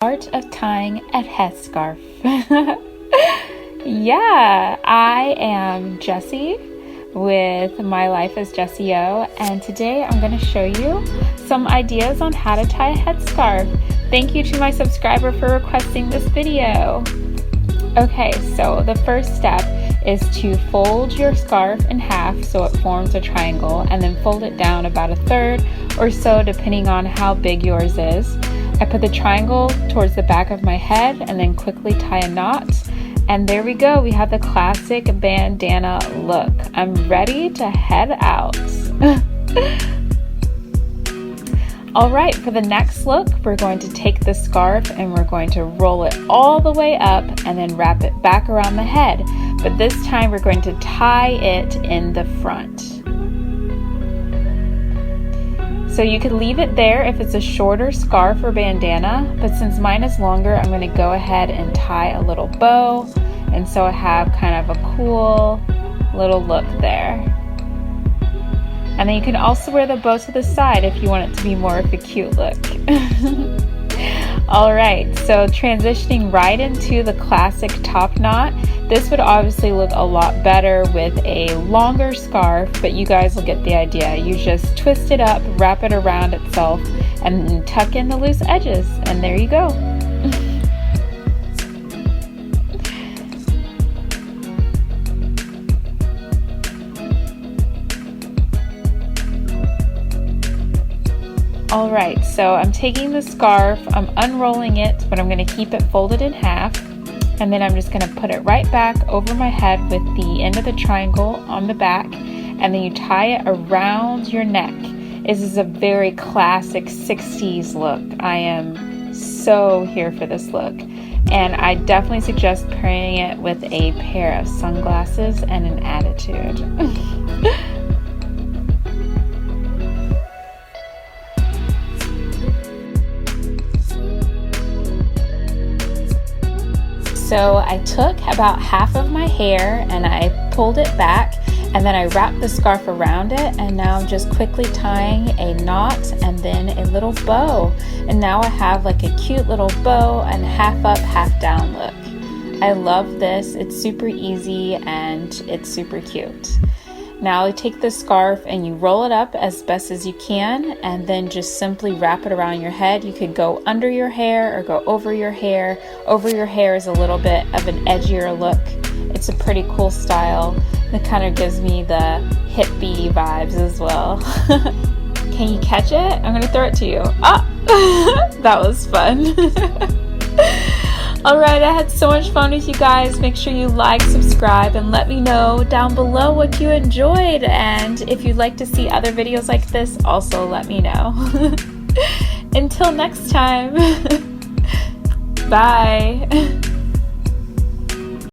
Art of tying a headscarf. Yeah, I am Jessi with mylifeasjessio, and today I'm going to show you some ideas on how to tie a headscarf. Thank you to my subscriber for requesting this video. Okay, so the first step is to fold your scarf in half so it forms a triangle, and then fold it down about a third or so depending on how big yours is. I put the triangle towards the back of my head and then quickly tie a knot. And there we go, we have the classic bandana look. I'm ready to head out. All right, for the next look, we're going to take the scarf and we're going to roll it all the way up and then wrap it back around the head. But this time we're going to tie it in the front. So you could leave it there if it's a shorter scarf or bandana, but since mine is longer, I'm going to go ahead and tie a little bow, and so I have kind of a cool little look there. And then you can also wear the bow to the side if you want it to be more of a cute look. Alright, so transitioning right into the classic top knot. This would obviously look a lot better with a longer scarf, but you guys will get the idea. You just twist it up, wrap it around itself, and tuck in the loose edges, and there you go. Alright, so I'm taking the scarf, I'm unrolling it, but I'm going to keep it folded in half, and then I'm just going to put it right back over my head with the end of the triangle on the back, and then you tie it around your neck. This is a very classic 60s look. I am so here for this look, and I definitely suggest pairing it with a pair of sunglasses and an attitude. So I took about half of my hair and I pulled it back, and then I wrapped the scarf around it, and now I'm just quickly tying a knot and then a little bow. And now I have like a cute little bow and half up, half down look. I love this. It's super easy and it's super cute. Now you take the scarf and you roll it up as best as you can, and then just simply wrap it around your head. You could go under your hair or go over your hair. Over your hair is a little bit of an edgier look. It's a pretty cool style. It kind of gives me the hippie vibes as well. Can you catch it? I'm gonna throw it to you. Ah! That was fun. Alright, I had so much fun with you guys. Make sure you like, subscribe, and let me know down below what you enjoyed. And if you'd like to see other videos like this, also let me know. Until next time, bye.